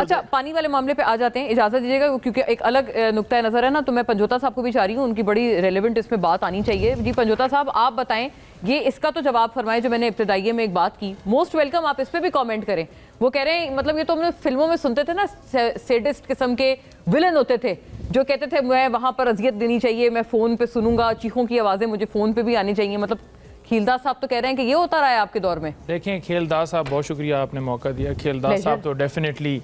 اچھا پانی والے معاملے پہ آ جاتے ہیں, اجازت دیجیے گا کیونکہ ایک الگ نقطہ نظر ہے نا, تو میں پنجوتا صاحب کو بھی چاہ رہی ہوں, ان کی بڑی ریلیونٹ اس میں بات آنی چاہیے. جی پنجوتا صاحب آپ بتائیں, یہ اس کا تو جواب فرمائیں جو میں نے ابتدائیے میں ایک بات کی, موسٹ ویلکم, آپ اس پہ بھی کامنٹ کریں. وہ کہہ رہے ہیں مطلب یہ تو ہم نے فلموں میں سنتے تھے نا, سیڈسٹ قسم کے ولن ہوتے تھے جو کہتے تھے میں وہاں پر اذیت دینی چاہیے, میں فون پہ سنوں گا, چیخوں کی آوازیں مجھے فون پہ بھی آنی چاہیے. مطلب کھیلدار صاحب تو کہہ رہے ہیں کہ یہ ہوتا رہا ہے آپ کے دور میں. دیکھیں کھیلدار صاحب بہت شکریہ آپ نے موقع دیا. کھیلدار صاحب تو ڈیفینیٹلی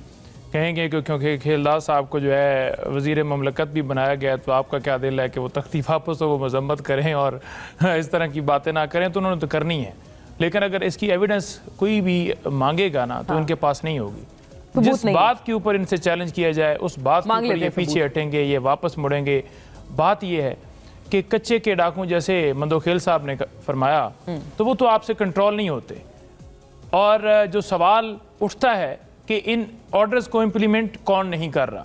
کہیں گے کیونکہ کھیلدار صاحب کو جو ہے وزیر مملکت بھی بنایا گیا, تو آپ کا کیا دل ہے کہ وہ تختی واپس ہو, وہ مذمت کریں اور اس طرح کی باتیں نہ کریں, تو انہوں نے تو کرنی ہے. لیکن اگر اس کی ایویڈنس کوئی بھی مانگے گا نا تو ان کے پاس نہیں ہوگی. جس بات کے اوپر ان سے چیلنج کیا جائے اس بات کے اوپر یہ پیچھے ہٹیں گے, یہ واپس مڑیں گے. بات یہ ہے کہ کچے کے ڈاکوں جیسے مندوخیل صاحب نے فرمایا, تو وہ تو آپ سے کنٹرول نہیں ہوتے. اور جو سوال اٹھتا ہے کہ ان آرڈرز کو امپلیمنٹ کون نہیں کر رہا,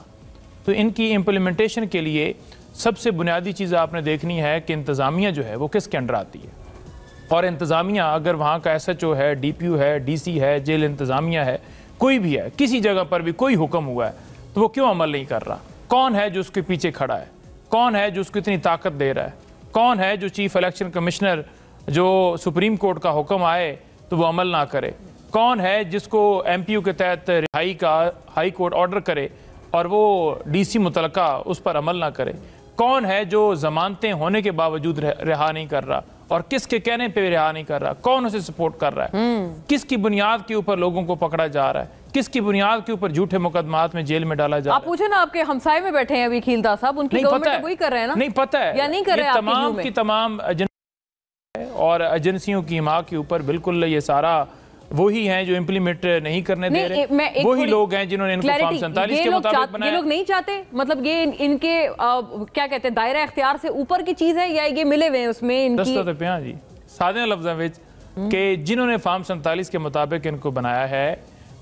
تو ان کی امپلیمنٹیشن کے لیے سب سے بنیادی چیز آپ نے دیکھنی ہے کہ انتظامیہ جو ہے وہ کس کے انڈر آتی ہے. اور انتظامیہ اگر وہاں کا ایس ایچ او ہے, ڈی پی او ہے, ڈی سی ہے, جیل انتظامیہ ہے, کوئی بھی ہے, کسی جگہ پر بھی کوئی حکم ہوا ہے تو وہ کیوں عمل نہیں کر رہا؟ کون ہے جو اس کے پیچھے کھڑا ہے؟ کون ہے جو اس کو اتنی طاقت دے رہا ہے؟ کون ہے جو چیف الیکشن کمشنر جو سپریم کورٹ کا حکم آئے تو وہ عمل نہ کرے؟ کون ہے جس کو ایم پی یو کے تحت رہائی کا ہائی کورٹ آرڈر کرے اور وہ ڈی سی متعلقہ اس پر عمل نہ کرے؟ کون ہے جو ضمانتیں ہونے کے باوجود رہا نہیں کر رہا اور کس کے کہنے پہ رہا نہیں کر رہا؟ کون اسے سپورٹ کر رہا ہے؟ کس کی بنیاد کے اوپر لوگوں کو پکڑا جا رہا ہے؟ کس کی بنیاد کے اوپر جھوٹے مقدمات میں جیل میں ڈالا جا رہا ہے؟ آپ پوچھیں نا, آپ کے ہمسائے میں بیٹھے ہیں ابھی کھیلدار صاحب, ان کی گورنمنٹ وہی کر رہے ہیں نا. نہیں پتہ ہے, یا نہیں کر رہے تمام کی تمام اور ایجنسیوں کی ماں کے اوپر بالکل یہ سارا وہی ہیں جو امپلیمنٹ نہیں کرنے دے رہے, وہی لوگ ہیں جنہوں نے ان کو فارم 47 کے مطابق بنایا. یہ لوگ نہیں چاہتے, مطلب یہ ان کے کیا کہتے ہیں دائرہ اختیار سے اوپر کی چیز ہے, یا یہ ملے ہوئے ہیں اس میں ان کی دستہ پیاں جی سادے لفظوں میں کہ جنہوں نے فارم 47 کے مطابق ان کو بنایا ہے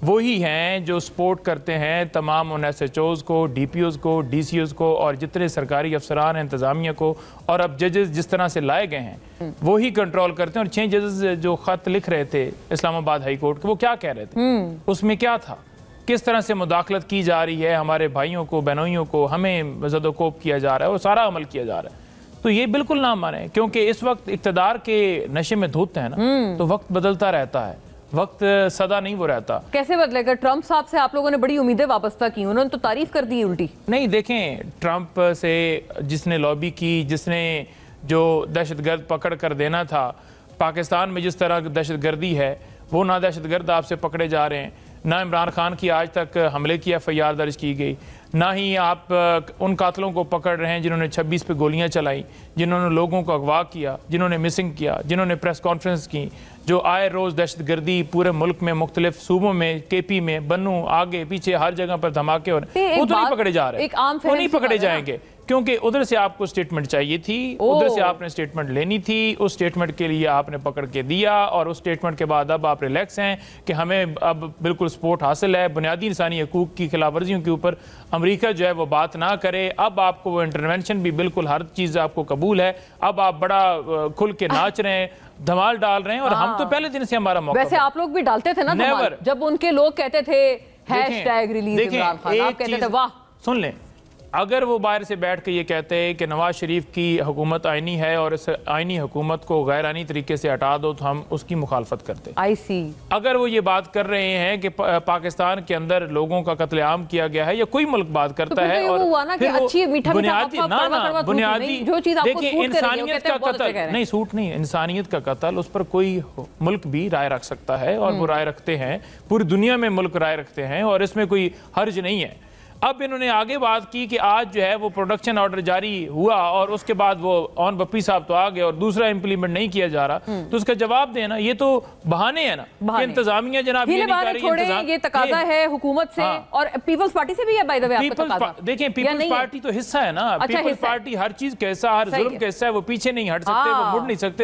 وہی ہیں جو سپورٹ کرتے ہیں تمام ان ایس ایچ اوز کو, ڈی پی اوز کو, ڈی سی اوز کو, اور جتنے سرکاری افسران ہیں انتظامیہ کو, اور اب ججز جس طرح سے لائے گئے ہیں وہی کنٹرول کرتے ہیں. اور 6 ججز جو خط لکھ رہے تھے اسلام آباد ہائی کورٹ کے, وہ کیا کہہ رہے تھے؟ اس میں کیا تھا؟ کس طرح سے مداخلت کی جا رہی ہے ہمارے بھائیوں کو, بہنوئیوں کو, ہمیں زد و کوب کیا جا رہا ہے, وہ سارا عمل کیا جا رہا ہے. تو یہ بالکل نہ مانیں, کیونکہ اس وقت اقتدار کے نشے میں دھوتے ہیں نا, تو وقت بدلتا رہتا ہے, وقت سدا نہیں وہ رہتا. کیسے بدلے گا؟ ٹرمپ صاحب سے آپ لوگوں نے بڑی امیدیں وابستہ کی, انہوں نے تو تعریف کر دی الٹی. نہیں دیکھیں, ٹرمپ سے جس نے لابی کی, جس نے جو دہشت گرد پکڑ کر دینا تھا, پاکستان میں جس طرح دہشت گردی ہے وہ نہ دہشت گرد آپ سے پکڑے جا رہے ہیں, نہ عمران خان کی آج تک حملے کی ایف آئی آر درج کی گئی, نہ ہی آپ ان قاتلوں کو پکڑ رہے ہیں جنہوں نے 26 پہ گولیاں چلائیں, جنہوں نے لوگوں کو اغوا کیا, جنہوں نے مسنگ کیا, جنہوں نے پریس کانفرنس کی, جو آئے روز دہشت گردی پورے ملک میں مختلف صوبوں میں, کے پی میں, بنوں, آگے پیچھے ہر جگہ پر دھماکے ہو رہے ہیں, وہ تو نہیں پکڑے جا رہے, وہ نہیں پکڑے جائیں گے, کیونکہ ادھر سے آپ کو سٹیٹمنٹ چاہیے تھی, ادھر سے آپ نے سٹیٹمنٹ لینی تھی, اس سٹیٹمنٹ کے لیے آپ نے پکڑ کے دیا, اور اس سٹیٹمنٹ کے بعد اب آپ ریلیکس ہیں کہ ہمیں اب بالکل سپورٹ حاصل ہے, بنیادی انسانی حقوق کی خلاف ورزیوں کے اوپر امریکہ جو ہے وہ بات نہ کرے, اب آپ کو وہ انٹرونشن بھی بالکل ہر چیز آپ کو قبول ہے, اب آپ بڑا کھل کے ناچ رہے ہیں, دھمال ڈال رہے ہیں, اور ہم تو پہلے دن سے ہمارا موقع. ویسے آپ لوگ بھی ڈالتے تھے نا دھمال, جب ان کے لوگ کہتے تھے hash tag release Imran Khan, آپ کہتے تھے واہ. سن لیں, اگر وہ باہر سے بیٹھ کے یہ کہتے ہیں کہ نواز شریف کی حکومت آئینی ہے اور اس آئینی حکومت کو غیر آئینی طریقے سے ہٹا دو, تو ہم اس کی مخالفت کرتے. اگر وہ یہ بات کر رہے ہیں کہ پاکستان کے اندر لوگوں کا قتل عام کیا گیا ہے, یا کوئی ملک بات کرتا ہے, اور بنیادی دیکھیں انسانیت کا قتل نہیں, سوٹ نہیں, انسانیت کا قتل, اس پر کوئی ملک بھی رائے رکھ سکتا ہے, اور وہ رائے رکھتے ہیں, پوری دنیا میں ملک رائے رکھتے ہیں, اور اس میں کوئی حرج نہیں ہے. اب انہوں نے آگے بات کی کہ آج جو ہے وہ پروڈکشن آرڈر جاری ہوا, اور اس کے بعد وہ اون بپی صاحب تو آگے اور دوسرا امپلیمنٹ نہیں کیا جا رہا, تو اس کا جواب دینا, یہ تو بہانے ہیں نا, کہ انتظامیہ جناب یہ نہیں کر رہی. یہ تقاضا ہے حکومت سے, اور پیپلز پارٹی سے بھی ہے بائی دی وے آپ کا تقاضا. دیکھیں پیپلز پارٹی تو حصہ ہے نا, پیپلز پارٹی ہر چیز کا حصہ, ہر ظلم کا حصہ ہے, وہ پیچھے نہیں ہٹ سکتے, وہ مڑ نہیں سکتے.